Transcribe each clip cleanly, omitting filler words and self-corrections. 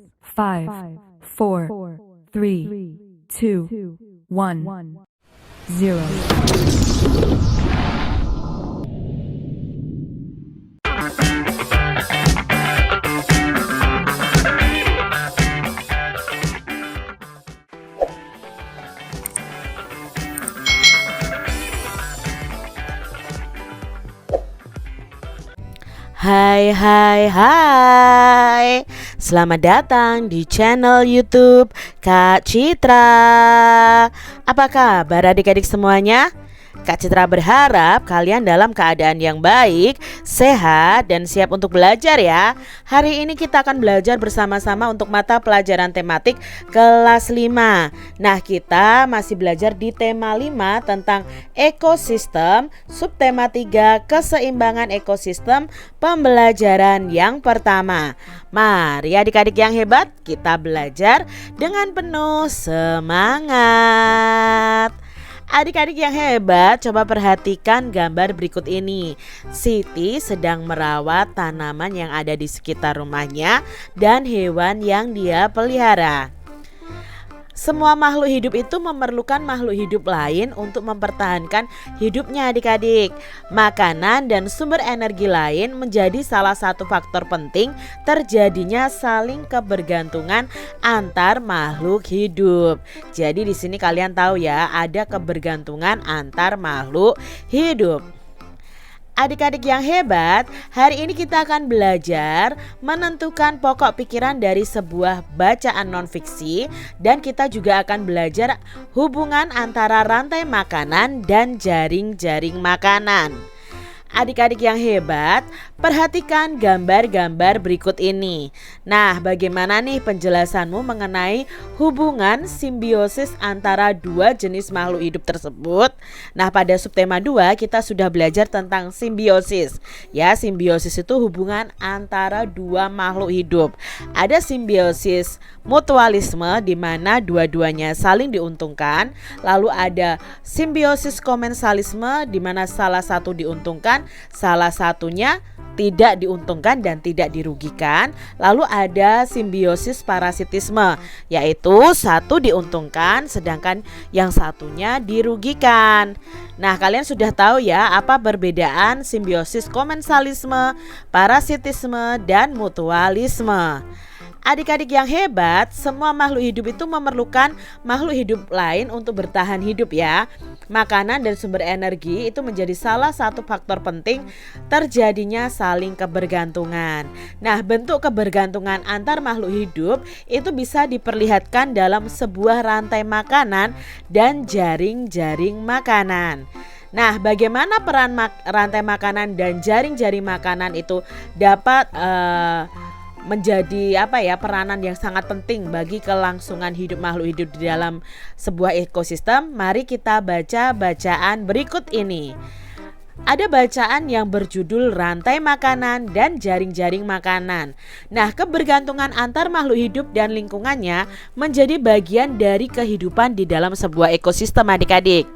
5, 4, 3, 2, 1, 0. Hai. Selamat datang di channel YouTube Kak Citra. Apa kabar adik-adik semuanya? Kak Citra berharap kalian dalam keadaan yang baik, sehat, dan siap untuk belajar ya. Hari ini kita akan belajar bersama-sama untuk mata pelajaran tematik kelas 5. Nah, kita masih belajar di tema 5 tentang ekosistem, subtema 3 keseimbangan ekosistem, pembelajaran yang pertama. Mari adik-adik yang hebat, kita belajar dengan penuh semangat. Adik-adik yang hebat, coba perhatikan gambar berikut ini. Siti sedang merawat tanaman yang ada di sekitar rumahnya dan hewan yang dia pelihara. Semua makhluk hidup itu memerlukan makhluk hidup lain untuk mempertahankan hidupnya adik-adik. Makanan dan sumber energi lain menjadi salah satu faktor penting terjadinya saling kebergantungan antar makhluk hidup. Jadi di sini kalian tahu ya, ada kebergantungan antar makhluk hidup. Adik-adik yang hebat, hari ini kita akan belajar menentukan pokok pikiran dari sebuah bacaan non-fiksi. Dan kita juga akan belajar hubungan antara rantai makanan dan jaring-jaring makanan. Adik-adik yang hebat, perhatikan gambar-gambar berikut ini. Nah, bagaimana nih penjelasanmu mengenai hubungan simbiosis antara dua jenis makhluk hidup tersebut? Nah, pada subtema 2 kita sudah belajar tentang simbiosis. Ya, simbiosis itu hubungan antara dua makhluk hidup. Ada simbiosis mutualisme di mana dua-duanya saling diuntungkan. Lalu ada simbiosis komensalisme di mana salah satu diuntungkan, salah satunya tidak diuntungkan dan tidak dirugikan. Lalu ada simbiosis parasitisme, yaitu satu diuntungkan sedangkan yang satunya dirugikan. Nah, kalian sudah tahu ya apa perbedaan simbiosis komensalisme, parasitisme, dan mutualisme. Adik-adik yang hebat, semua makhluk hidup itu memerlukan makhluk hidup lain untuk bertahan hidup ya. Makanan dan sumber energi itu menjadi salah satu faktor penting terjadinya saling kebergantungan. Nah, bentuk kebergantungan antar makhluk hidup itu bisa diperlihatkan dalam sebuah rantai makanan dan jaring-jaring makanan. Nah, bagaimana peran rantai makanan dan jaring-jaring makanan itu dapat menjadi peranan yang sangat penting bagi kelangsungan hidup makhluk hidup di dalam sebuah ekosistem? Mari kita baca bacaan berikut ini. Ada bacaan yang berjudul rantai makanan dan jaring-jaring makanan. Nah, kebergantungan antar makhluk hidup dan lingkungannya menjadi bagian dari kehidupan di dalam sebuah ekosistem adik-adik.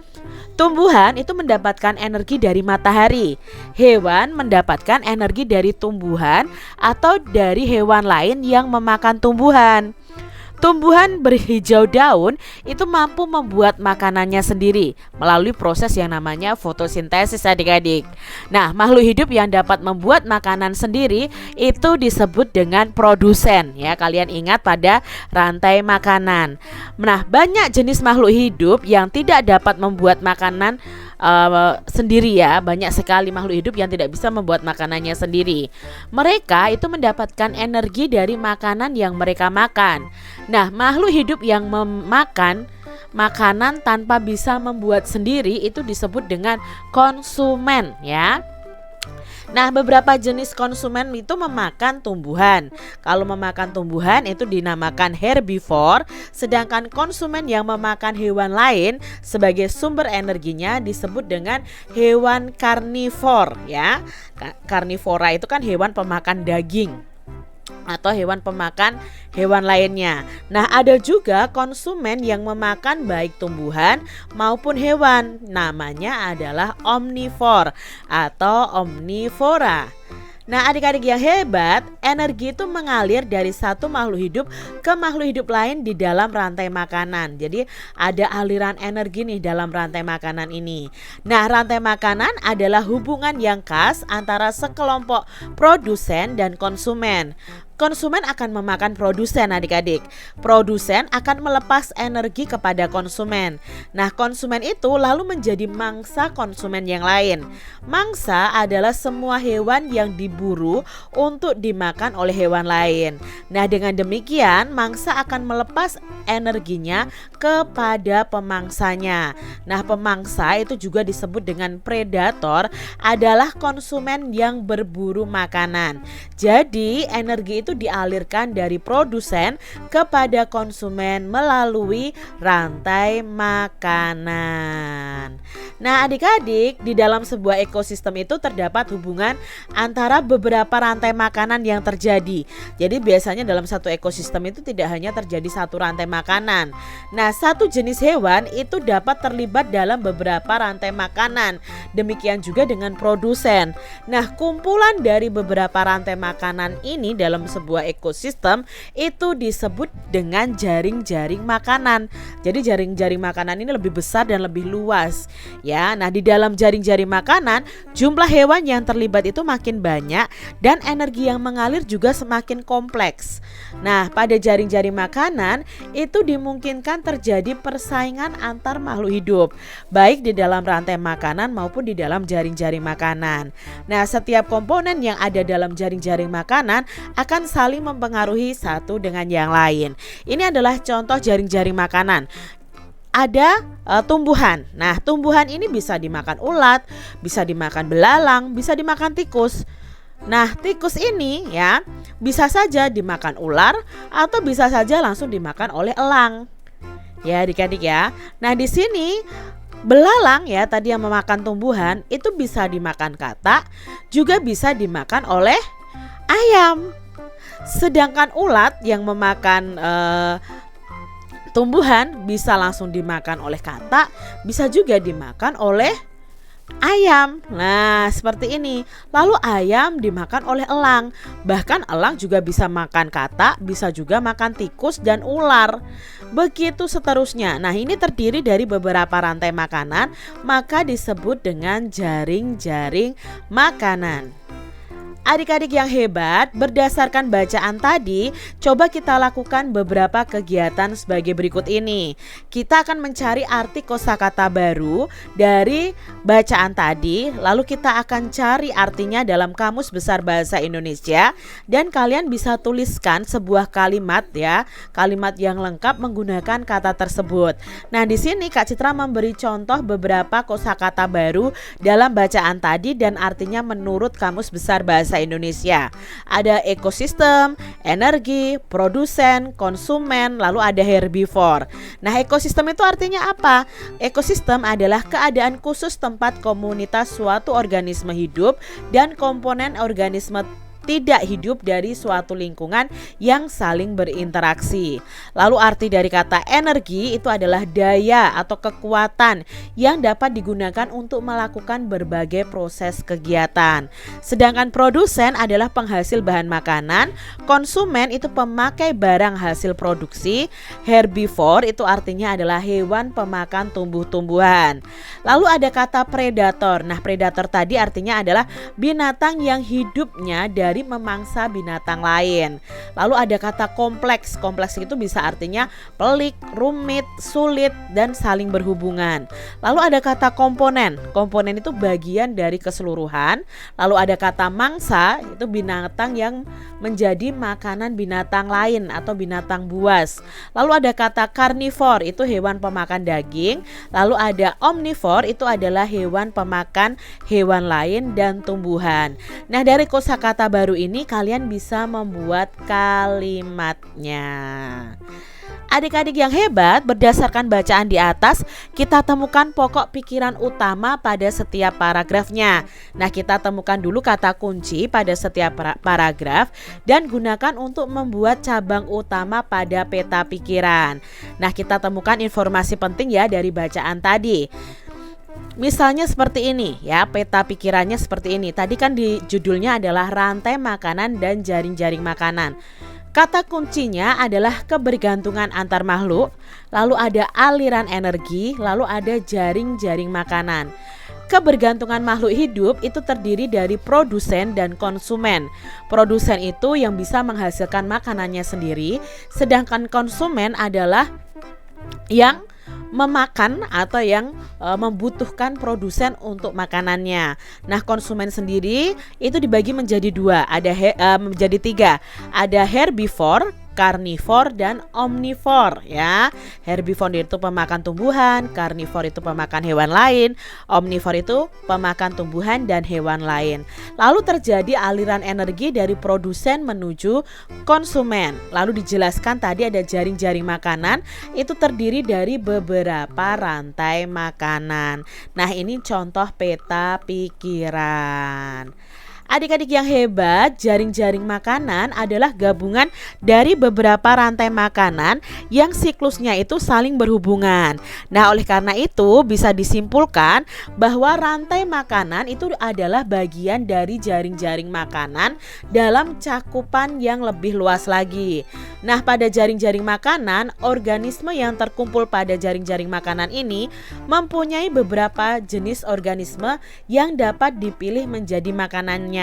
Tumbuhan itu mendapatkan energi dari matahari. Hewan mendapatkan energi dari tumbuhan atau dari hewan lain yang memakan tumbuhan. Tumbuhan berhijau daun itu mampu membuat makanannya sendiri melalui proses yang namanya fotosintesis adik-adik. Nah, makhluk hidup yang dapat membuat makanan sendiri itu disebut dengan produsen ya. Kalian ingat pada rantai makanan. Nah, banyak jenis makhluk hidup yang tidak dapat membuat makanan sendiri ya. Banyak sekali makhluk hidup yang tidak bisa membuat makanannya sendiri. Mereka itu mendapatkan energi dari makanan yang mereka makan. Nah, makhluk hidup yang memakan makanan tanpa bisa membuat sendiri itu disebut dengan konsumen ya. Nah, beberapa jenis konsumen itu memakan tumbuhan. Kalau memakan tumbuhan itu dinamakan herbivore, sedangkan konsumen yang memakan hewan lain sebagai sumber energinya disebut dengan hewan karnivor ya. Karnivora itu kan hewan pemakan daging atau hewan pemakan hewan lainnya. Nah, ada juga konsumen yang memakan baik tumbuhan maupun hewan. Namanya adalah omnivore atau omnivora. Nah, adik-adik yang hebat, energi itu mengalir dari satu makhluk hidup ke makhluk hidup lain di dalam rantai makanan. Jadi ada aliran energi nih dalam rantai makanan ini. Nah, rantai makanan adalah hubungan yang khas antara sekelompok produsen dan konsumen. Konsumen akan memakan produsen, adik-adik. Produsen akan melepas energi kepada konsumen. Nah, konsumen itu lalu menjadi mangsa konsumen yang lain. Mangsa adalah semua hewan yang diburu untuk dimakan oleh hewan lain. Nah, dengan demikian mangsa akan melepas energinya kepada pemangsanya. Nah, pemangsa itu juga disebut dengan predator, adalah konsumen yang berburu makanan. Jadi, energi itu dialirkan dari produsen kepada konsumen melalui rantai makanan. Nah, adik-adik, di dalam sebuah ekosistem itu terdapat hubungan antara beberapa rantai makanan yang terjadi. Jadi biasanya dalam satu ekosistem itu tidak hanya terjadi satu rantai makanan. Nah, satu jenis hewan itu dapat terlibat dalam beberapa rantai makanan. Demikian juga dengan produsen. Nah, kumpulan dari beberapa rantai makanan ini dalam sebuah ekosistem itu disebut dengan jaring-jaring makanan. Jadi jaring-jaring makanan ini lebih besar dan lebih luas ya. Nah, di dalam jaring-jaring makanan jumlah hewan yang terlibat itu makin banyak dan energi yang mengalir juga semakin kompleks. Nah, pada jaring-jaring makanan itu dimungkinkan terjadi persaingan antar makhluk hidup, baik di dalam rantai makanan maupun di dalam jaring-jaring makanan. Nah, setiap komponen yang ada dalam jaring-jaring makanan akan saling mempengaruhi satu dengan yang lain. Ini adalah contoh jaring-jaring makanan. Ada tumbuhan. Nah, tumbuhan ini bisa dimakan ulat, bisa dimakan belalang, bisa dimakan tikus. Nah, tikus ini ya bisa saja dimakan ular atau bisa saja langsung dimakan oleh elang. Ya, adik-adik ya. Nah, di sini belalang ya tadi yang memakan tumbuhan itu bisa dimakan katak, juga bisa dimakan oleh ayam. Sedangkan ulat yang memakan tumbuhan bisa langsung dimakan oleh katak, bisa juga dimakan oleh ayam. Nah, seperti ini. Lalu ayam dimakan oleh elang. Bahkan elang juga bisa makan katak, bisa juga makan tikus dan ular. Begitu seterusnya. Nah, ini terdiri dari beberapa rantai makanan, maka disebut dengan jaring-jaring makanan. Adik-adik yang hebat, berdasarkan bacaan tadi, coba kita lakukan beberapa kegiatan sebagai berikut ini. Kita akan mencari arti kosakata baru dari bacaan tadi, lalu kita akan cari artinya dalam Kamus Besar Bahasa Indonesia, dan kalian bisa tuliskan sebuah kalimat ya, kalimat yang lengkap menggunakan kata tersebut. Nah, di sini Kak Citra memberi contoh beberapa kosakata baru dalam bacaan tadi dan artinya menurut Kamus Besar Bahasa Indonesia. Ada ekosistem, energi, produsen, konsumen, lalu ada herbivore. Nah, ekosistem itu artinya apa? Ekosistem adalah keadaan khusus tempat komunitas suatu organisme hidup dan komponen organisme tidak hidup dari suatu lingkungan yang saling berinteraksi. Lalu arti dari kata energi itu adalah daya atau kekuatan yang dapat digunakan untuk melakukan berbagai proses kegiatan. Sedangkan produsen adalah penghasil bahan makanan, konsumen itu pemakai barang hasil produksi, herbivore itu artinya adalah hewan pemakan tumbuh-tumbuhan. Lalu ada kata predator. Nah, predator tadi artinya adalah binatang yang hidupnya dari memangsa binatang lain. Lalu ada kata kompleks. Kompleks itu bisa artinya pelik, rumit, sulit, dan saling berhubungan. Lalu ada kata komponen. Komponen itu bagian dari keseluruhan. Lalu ada kata mangsa, itu binatang yang menjadi makanan binatang lain atau binatang buas. Lalu ada kata karnivor, itu hewan pemakan daging. Lalu ada omnivor, itu adalah hewan pemakan hewan lain dan tumbuhan. Nah, dari kosakata baru ini kalian bisa membuat kalimatnya. Adik-adik yang hebat, berdasarkan bacaan di atas, kita temukan pokok pikiran utama pada setiap paragrafnya. Nah, kita temukan dulu kata kunci pada setiap paragraf dan gunakan untuk membuat cabang utama pada peta pikiran. Nah, kita temukan informasi penting ya dari bacaan tadi. Misalnya seperti ini ya, peta pikirannya seperti ini. Tadi kan di judulnya adalah rantai makanan dan jaring-jaring makanan. Kata kuncinya adalah kebergantungan antar makhluk, lalu ada aliran energi, lalu ada jaring-jaring makanan. Kebergantungan makhluk hidup itu terdiri dari produsen dan konsumen. Produsen itu yang bisa menghasilkan makanannya sendiri, sedangkan konsumen adalah yang memakan atau yang membutuhkan produsen untuk makanannya. Nah, konsumen sendiri itu dibagi menjadi dua, menjadi tiga. Ada herbivore, karnivor, dan omnivor ya. Herbivor itu pemakan tumbuhan, karnivor itu pemakan hewan lain, omnivor itu pemakan tumbuhan dan hewan lain. Lalu terjadi aliran energi dari produsen menuju konsumen. Lalu dijelaskan tadi ada jaring-jaring makanan, itu terdiri dari beberapa rantai makanan. Nah, ini contoh peta pikiran. Adik-adik yang hebat, jaring-jaring makanan adalah gabungan dari beberapa rantai makanan yang siklusnya itu saling berhubungan. Nah, oleh karena itu bisa disimpulkan bahwa rantai makanan itu adalah bagian dari jaring-jaring makanan dalam cakupan yang lebih luas lagi. Nah, pada jaring-jaring makanan, organisme yang terkumpul pada jaring-jaring makanan ini mempunyai beberapa jenis organisme yang dapat dipilih menjadi makanannya.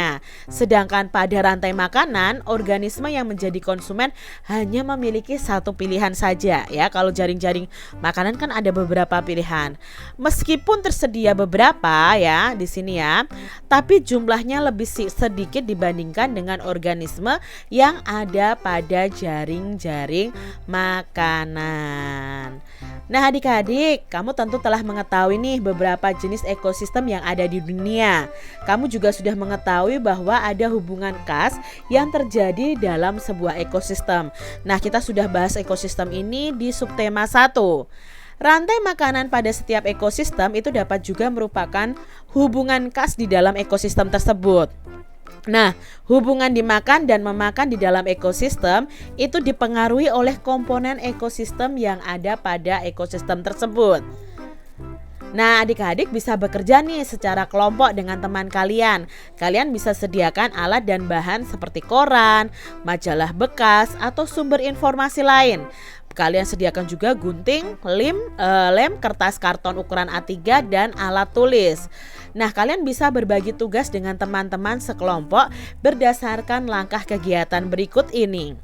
Sedangkan pada rantai makanan, organisme yang menjadi konsumen hanya memiliki satu pilihan saja ya. Kalau jaring-jaring makanan kan ada beberapa pilihan. Meskipun tersedia beberapa ya di sini ya, tapi jumlahnya lebih sedikit dibandingkan dengan organisme yang ada pada jaring-jaring makanan. Nah, adik-adik, kamu tentu telah mengetahui nih beberapa jenis ekosistem yang ada di dunia. Kamu juga sudah mengetahui bahwa ada hubungan khas yang terjadi dalam sebuah ekosistem. Nah, kita sudah bahas ekosistem ini di subtema 1. Rantai makanan pada setiap ekosistem itu dapat juga merupakan hubungan khas di dalam ekosistem tersebut. Nah, hubungan dimakan dan memakan di dalam ekosistem itu dipengaruhi oleh komponen ekosistem yang ada pada ekosistem tersebut. Nah, adik-adik bisa bekerja nih secara kelompok dengan teman kalian. Kalian bisa sediakan alat dan bahan seperti koran, majalah bekas, atau sumber informasi lain. Kalian sediakan juga gunting, lem, kertas karton ukuran A3, dan alat tulis. Nah, kalian bisa berbagi tugas dengan teman-teman sekelompok berdasarkan langkah kegiatan berikut ini.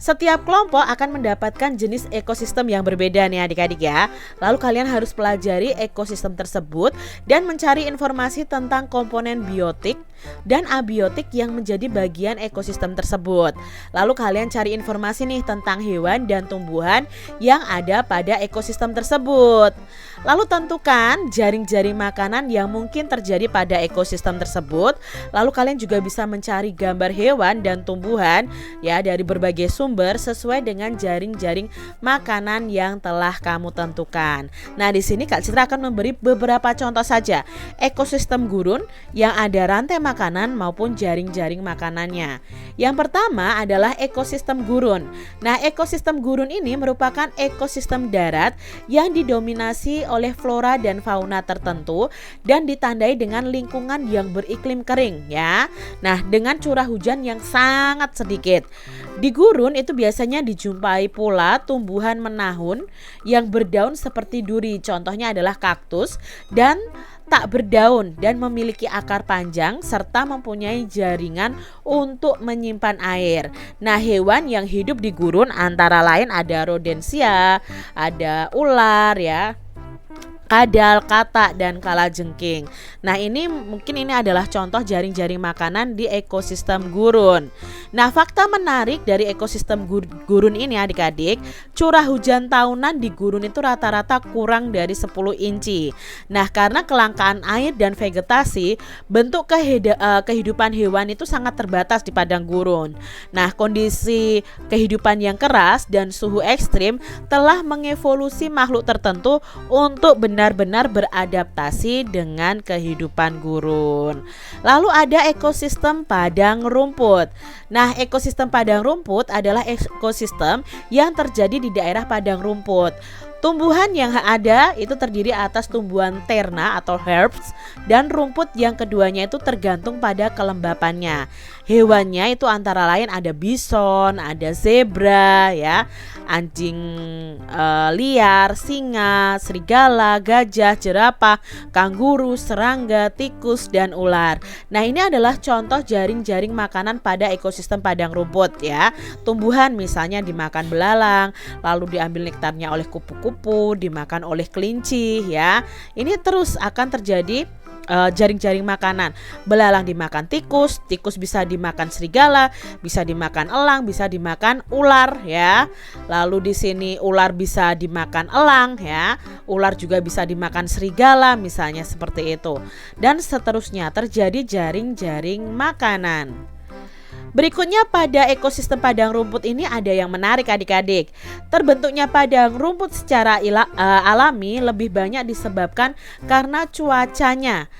Setiap kelompok akan mendapatkan jenis ekosistem yang berbeda nih adik-adik ya. Lalu kalian harus pelajari ekosistem tersebut dan mencari informasi tentang komponen biotik dan abiotik yang menjadi bagian ekosistem tersebut. Lalu kalian cari informasi nih tentang hewan dan tumbuhan yang ada pada ekosistem tersebut. Lalu tentukan jaring-jaring makanan yang mungkin terjadi pada ekosistem tersebut. Lalu kalian juga bisa mencari gambar hewan dan tumbuhan ya dari berbagai sumber sesuai dengan jaring-jaring makanan yang telah kamu tentukan. Nah, di sini Kak Citra akan memberi beberapa contoh saja ekosistem gurun yang ada rantai makanan maupun jaring-jaring makanannya. Yang pertama adalah ekosistem gurun. Nah, ekosistem gurun ini merupakan ekosistem darat yang didominasi oleh flora dan fauna tertentu dan ditandai dengan lingkungan yang beriklim kering ya. Nah, dengan curah hujan yang sangat sedikit. Di gurun itu biasanya dijumpai pula tumbuhan menahun yang berdaun seperti duri. Contohnya adalah kaktus dan tak berdaun dan memiliki akar panjang serta mempunyai jaringan untuk menyimpan air. Nah, hewan yang hidup di gurun antara lain ada rodensia, ada ular ya, kadal, katak, dan kalajengking. Nah, ini adalah contoh jaring-jaring makanan di ekosistem gurun. Nah, fakta menarik dari ekosistem gurun ini adik-adik, curah hujan tahunan di gurun itu rata-rata kurang dari 10 inci. Nah, karena kelangkaan air dan vegetasi, bentuk kehidupan hewan itu sangat terbatas di padang gurun. Nah, kondisi kehidupan yang keras dan suhu ekstrim telah mengevolusi makhluk tertentu untuk benar-benar beradaptasi dengan kehidupan gurun. Lalu ada ekosistem padang rumput. Nah, ekosistem padang rumput adalah ekosistem yang terjadi di daerah padang rumput. Tumbuhan yang ada itu terdiri atas tumbuhan terna atau herbs dan rumput yang keduanya itu tergantung pada kelembapannya. Hewannya itu antara lain ada bison, ada zebra ya, anjing liar, singa, serigala, gajah, jerapah, kanguru, serangga, tikus dan ular. Nah, ini adalah contoh jaring-jaring makanan pada ekosistem padang rumput ya. Tumbuhan misalnya dimakan belalang, lalu diambil nektarnya oleh kupu-kupu, dimakan oleh kelinci ya. Ini terus akan terjadi jaring-jaring makanan. Belalang dimakan tikus, tikus bisa dimakan serigala, bisa dimakan elang, bisa dimakan ular ya. Lalu di sini ular bisa dimakan elang ya. Ular juga bisa dimakan serigala misalnya seperti itu. Dan seterusnya terjadi jaring-jaring makanan. Berikutnya pada ekosistem padang rumput ini ada yang menarik adik-adik. Terbentuknya padang rumput secara alami lebih banyak disebabkan karena cuacanya,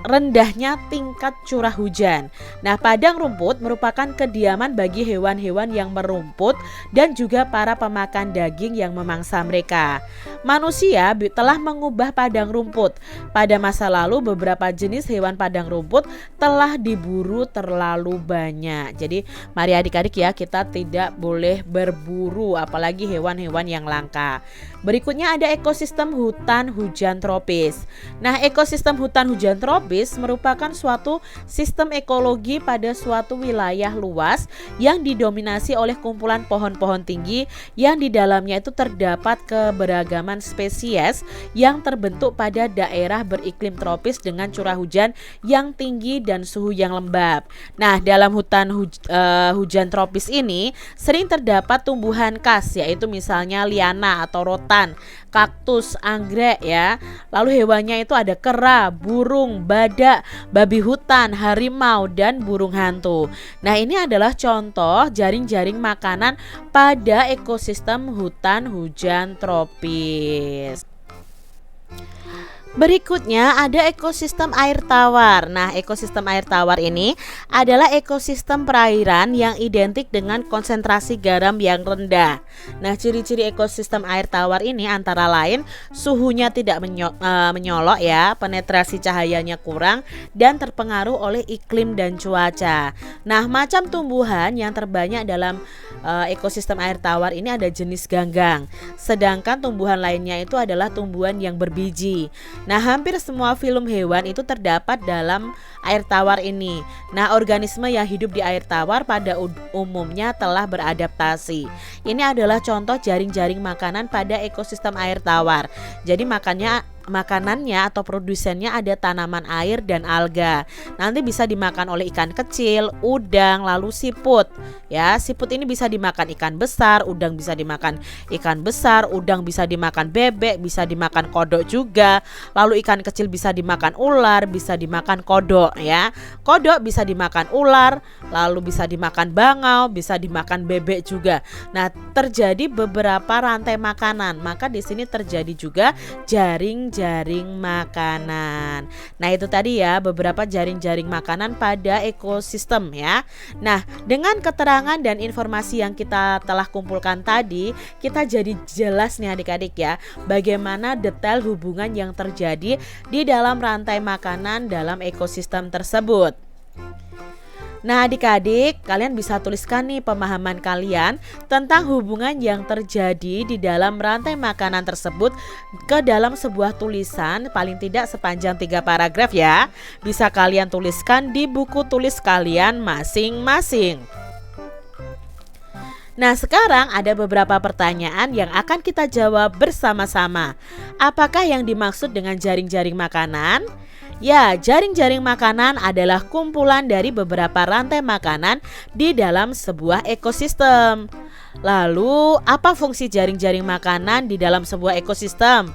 rendahnya tingkat curah hujan. Nah, padang rumput merupakan kediaman bagi hewan-hewan yang merumput dan juga para pemakan daging yang memangsa mereka. Manusia telah mengubah padang rumput. Pada masa lalu beberapa jenis hewan padang rumput telah diburu terlalu banyak. Jadi mari adik-adik ya, kita tidak boleh berburu apalagi hewan-hewan yang langka. Berikutnya ada ekosistem hutan hujan tropis. Nah, ekosistem hutan hujan tropis merupakan suatu sistem ekologi pada suatu wilayah luas yang didominasi oleh kumpulan pohon-pohon tinggi yang di dalamnya itu terdapat keberagaman spesies yang terbentuk pada daerah beriklim tropis dengan curah hujan yang tinggi dan suhu yang lembab. Nah, dalam hutan hujan tropis ini sering terdapat tumbuhan khas, yaitu misalnya liana atau rotan, kaktus, anggrek ya. Lalu hewannya itu ada kera, burung, badak, babi hutan, harimau dan burung hantu. Nah, ini adalah contoh jaring-jaring makanan pada ekosistem hutan hujan tropis. Berikutnya ada ekosistem air tawar. Nah, ekosistem air tawar ini adalah ekosistem perairan yang identik dengan konsentrasi garam yang rendah. Nah, ciri-ciri ekosistem air tawar ini antara lain suhunya tidak menyolok ya, penetrasi cahayanya kurang dan terpengaruh oleh iklim dan cuaca. Nah, macam tumbuhan yang terbanyak dalam ekosistem air tawar ini ada jenis ganggang. Sedangkan tumbuhan lainnya itu adalah tumbuhan yang berbiji. Nah, hampir semua filum hewan itu terdapat dalam air tawar ini. Nah, organisme yang hidup di air tawar pada umumnya telah beradaptasi. Ini adalah contoh jaring-jaring makanan pada ekosistem air tawar. Jadi makanannya atau produsennya ada tanaman air dan alga. Nanti bisa dimakan oleh ikan kecil, udang, lalu siput. Ya, siput ini bisa dimakan ikan besar, udang bisa dimakan ikan besar, udang bisa dimakan bebek, bisa dimakan kodok juga. Lalu ikan kecil bisa dimakan ular, bisa dimakan kodok ya. Kodok bisa dimakan ular, lalu bisa dimakan bangau, bisa dimakan bebek juga. Nah, terjadi beberapa rantai makanan. Maka di sini terjadi juga jaring makanan. Nah, itu tadi ya beberapa jaring-jaring makanan pada ekosistem ya. Nah, dengan keterangan dan informasi yang kita telah kumpulkan tadi, kita jadi jelas nih adik-adik ya, bagaimana detail hubungan yang terjadi di dalam rantai makanan dalam ekosistem tersebut. Nah, adik-adik, kalian bisa tuliskan nih pemahaman kalian tentang hubungan yang terjadi di dalam rantai makanan tersebut ke dalam sebuah tulisan paling tidak sepanjang 3 paragraf ya. Bisa kalian tuliskan di buku tulis kalian masing-masing. Nah, sekarang ada beberapa pertanyaan yang akan kita jawab bersama-sama. Apakah yang dimaksud dengan jaring-jaring makanan? Ya, jaring-jaring makanan adalah kumpulan dari beberapa rantai makanan di dalam sebuah ekosistem. Lalu, apa fungsi jaring-jaring makanan di dalam sebuah ekosistem?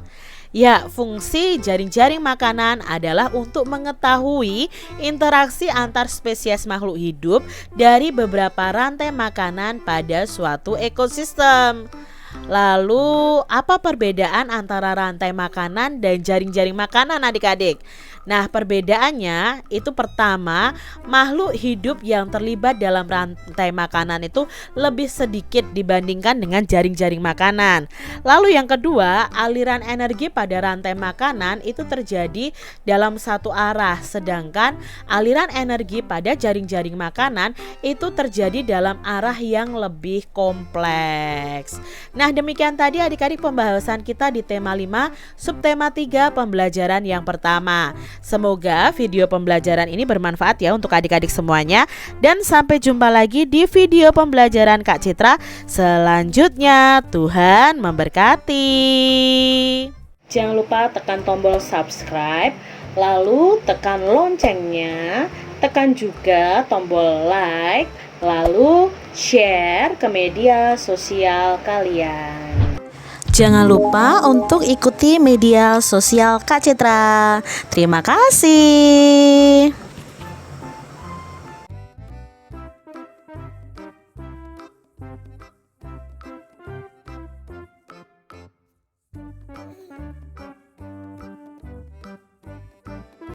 Ya, fungsi jaring-jaring makanan adalah untuk mengetahui interaksi antar spesies makhluk hidup dari beberapa rantai makanan pada suatu ekosistem. Lalu apa perbedaan antara rantai makanan dan jaring-jaring makanan adik-adik? Nah, perbedaannya itu pertama, makhluk hidup yang terlibat dalam rantai makanan itu lebih sedikit dibandingkan dengan jaring-jaring makanan. Lalu yang kedua, aliran energi pada rantai makanan itu terjadi dalam satu arah, sedangkan aliran energi pada jaring-jaring makanan itu terjadi dalam arah yang lebih kompleks. Nah, demikian tadi adik-adik pembahasan kita di tema 5, subtema 3 pembelajaran yang pertama. Semoga video pembelajaran ini bermanfaat ya untuk adik-adik semuanya. Dan sampai jumpa lagi di video pembelajaran Kak Citra selanjutnya. Tuhan memberkati. Jangan lupa tekan tombol subscribe, lalu tekan loncengnya, tekan juga tombol like, lalu share ke media sosial kalian. Jangan lupa untuk ikuti media sosial Kak Citra. Terima kasih.